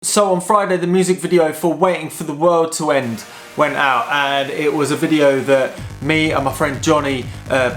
So on Friday, the music video for Waiting for the World to End went out, and it was a video that me and my friend Johnny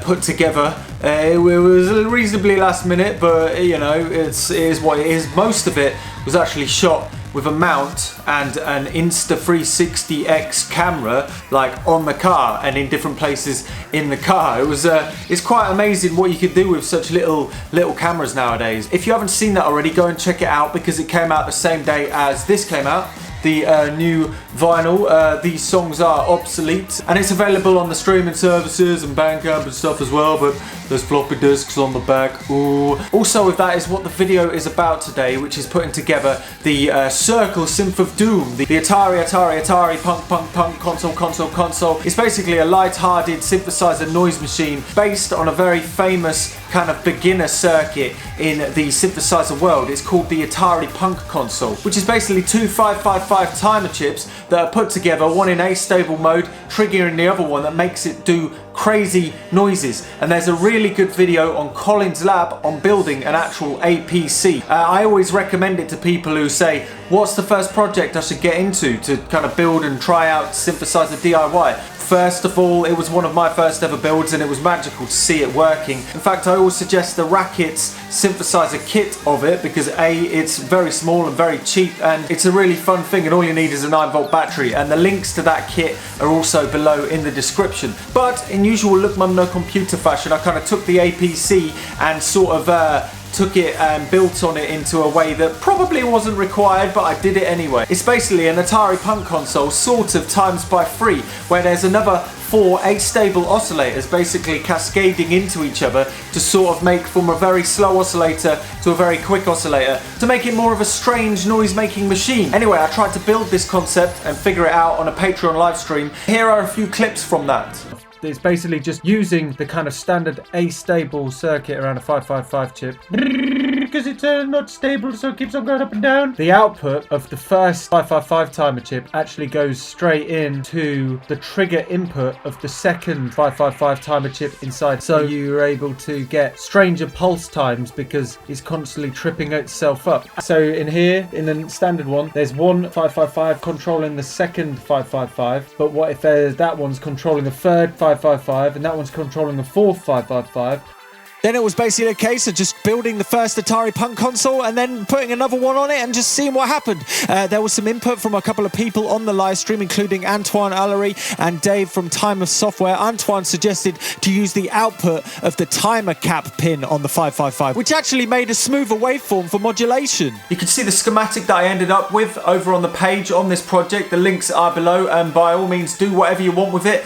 put together. It was reasonably last minute, but you know, it is what it is. Most of it was actually shot with a mount and an Insta360X camera, like on the car and in different places in the car. It's quite amazing what you can do with such little cameras nowadays. If you haven't seen that already, go and check it out because it came out the same day as this came out. The new vinyl. These songs are obsolete, and it's available on the streaming services and Bandcamp and stuff as well, but there's floppy disks on the back. Ooh. Also with that is what the video is about today, which is putting together the Circle Synth of Doom, the Atari punk console. It's basically a light-hearted synthesizer noise machine based on a very famous kind of beginner circuit in the synthesizer world. It's called the Atari Punk console, which is basically two 555 timer chips that are put together, one in astable mode, triggering the other one that makes it do crazy noises. And there's a really good video on Colin's lab on building an actual APC. I always recommend it to people who say, what's the first project I should get into to kind of build and try out synthesizer DIY? First of all, it was one of my first ever builds and it was magical to see it working. In fact, I always suggest the Rackets synthesizer kit of it because A, it's very small and very cheap, and it's a really fun thing, and all you need is a 9-volt battery, and the links to that kit are also below in the description. But in usual Look Mum No Computer fashion, I kind of took the APC and sort of took it and built on it into a way that probably wasn't required, but I did it anyway. It's basically an Atari Punk console sort of times by 3, where there's another 4 astable oscillators basically cascading into each other to sort of make from a very slow oscillator to a very quick oscillator to make it more of a strange noise making machine. Anyway, I tried to build this concept and figure it out on a Patreon live stream. Here are a few clips from that. It's basically just using the kind of standard astable circuit around a 555 chip because it's not stable, so it keeps on going up and down. The output of the first 555 timer chip actually goes straight into the trigger input of the second 555 timer chip inside, so you're able to get stranger pulse times because it's constantly tripping itself up. So in here, in the standard one, there's one 555 controlling the second 555, but what if that one's controlling the third 555 and that one's controlling the fourth 555? Then it was basically a case of just building the first Atari Punk console and then putting another one on it and just seeing what happened. There was some input from a couple of people on the live stream, including Antoine Allery and Dave from Time of Software. Antoine suggested to use the output of the timer cap pin on the 555, which actually made a smoother waveform for modulation. You can see the schematic that I ended up with over on the page on this project. The links are below, and by all means do whatever you want with it.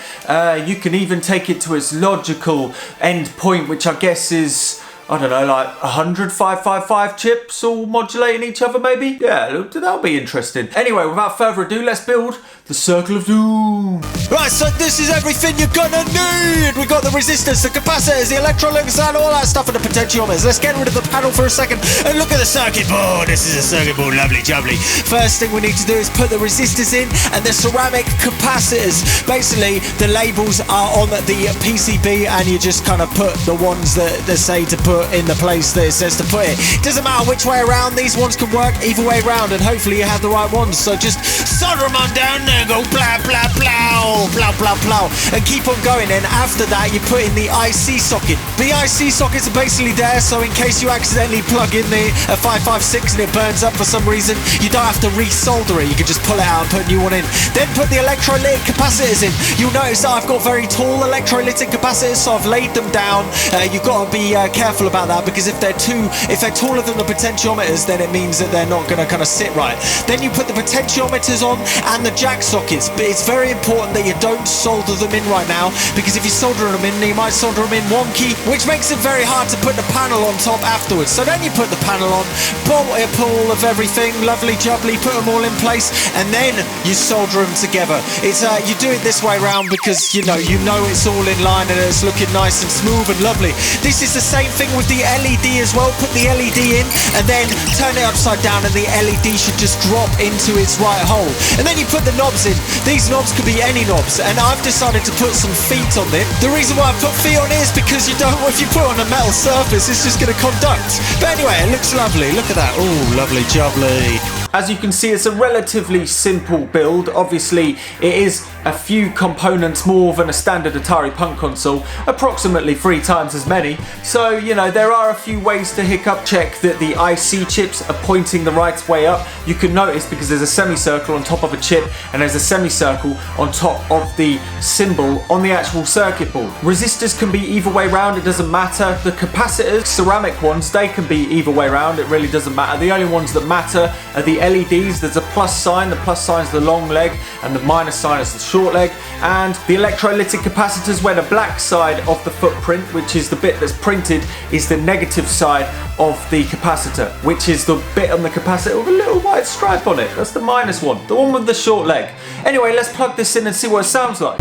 You can even take it to its logical end point, which I guess is, I don't know, like 100 555 chips all modulating each other maybe? Yeah, that'll be interesting. Anyway, without further ado, let's build the Circle of Doom. Right, so this is everything you're gonna need. We got the resistors, the capacitors, the electrolytics and all that stuff, and the potentiometers. Let's get rid of the panel for a second and look at the circuit board. This is a circuit board, lovely jubbly. First thing we need to do is put the resistors in and the ceramic capacitors. Basically, the labels are on the PCB and you just kind of put the ones that they say to put in the place that it says to put it. Doesn't matter which way around, these ones can work either way around, and hopefully you have the right ones. So just solder them on down there, go blah blah blah blah blah blah, and keep on going. And after that, you put in the IC socket. The IC sockets are basically there, so in case you accidentally plug in the 556 and it burns up for some reason, you don't have to resolder it. You can just pull it out and put a new one in. Then put the electrolytic capacitors in. You'll notice that I've got very tall electrolytic capacitors, so I've laid them down. You've got to be careful about that, because if they're taller than the potentiometers, then it means that they're not going to kind of sit right. Then you put the potentiometers on and the jack sockets, but it's very important that you don't solder them in right now, because if you solder them in, you might solder them in wonky, which makes it very hard to put the panel on top afterwards. So then you put the panel on, bolt a pull of everything, lovely jubbly, put them all in place, and then you solder them together. It's you do it this way around because you know it's all in line and it's looking nice and smooth and lovely. This is the same thing with the LED as well. Put the LED in and then turn it upside down, and the LED should just drop into its right hole. And then you put the knobs in. These knobs could be any knobs, and I've decided to put some feet on it. The reason why I put feet on it is because if you put it on a metal surface, it's just going to conduct. But anyway, it looks lovely. Look at that. Oh, lovely jubbly. As you can see, it's a relatively simple build. Obviously, it is a few components more than a standard Atari Punk console, approximately 3 times as many. So, you know, there are a few ways to hiccup check that the IC chips are pointing the right way up. You can notice because there's a semicircle on top of a chip and there's a semicircle on top of the symbol on the actual circuit board. Resistors can be either way round, it doesn't matter. The capacitors, ceramic ones, they can be either way round, it really doesn't matter. The only ones that matter are the LEDs. There's a plus sign, the plus sign is the long leg and the minus sign is the short leg. And the electrolytic capacitors, where the black side of the footprint, which is the bit that's printed, is the negative side of the capacitor, which is the bit on the capacitor with a little white stripe on it. That's the minus one, the one with the short leg. Anyway, let's plug this in and see what it sounds like.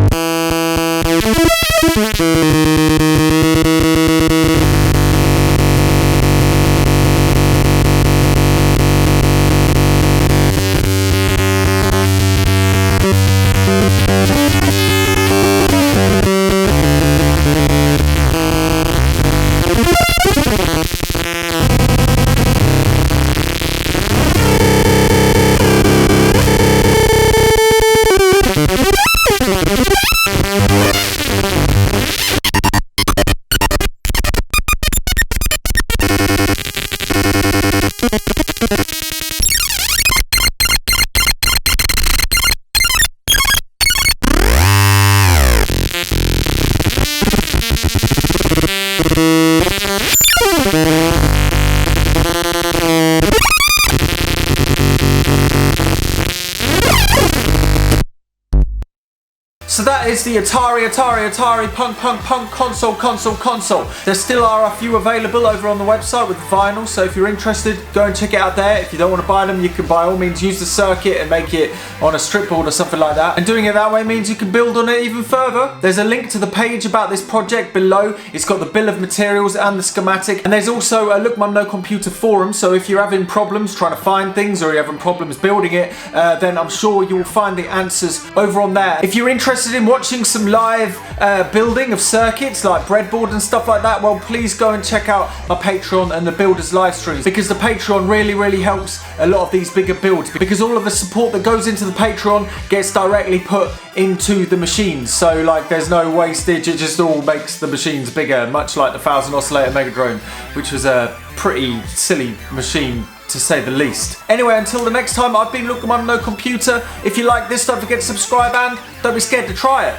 So that is the Atari Punk console. There still are a few available over on the website with vinyl, so if you're interested, go and check it out there. If you don't want to buy them, you can by all means use the circuit and make it on a strip board or something like that. And doing it that way means you can build on it even further. There's a link to the page about this project below. It's got the bill of materials and the schematic. And there's also a Look Mum No Computer forum, so if you're having problems trying to find things or you're having problems building it, then I'm sure you'll find the answers over on there. If you're interested in watching some live building of circuits like breadboard and stuff like that, well, please go and check out my Patreon and the builders live streams, because the Patreon really helps a lot of these bigger builds, because all of the support that goes into the Patreon gets directly put into the machines. So like there's no wastage, it just all makes the machines bigger, much like the 1000 oscillator Megadrone, which was a pretty silly machine to say the least. Anyway, until the next time, I've been Look Mum No Computer. If you like this, don't forget to subscribe and don't be scared to try it.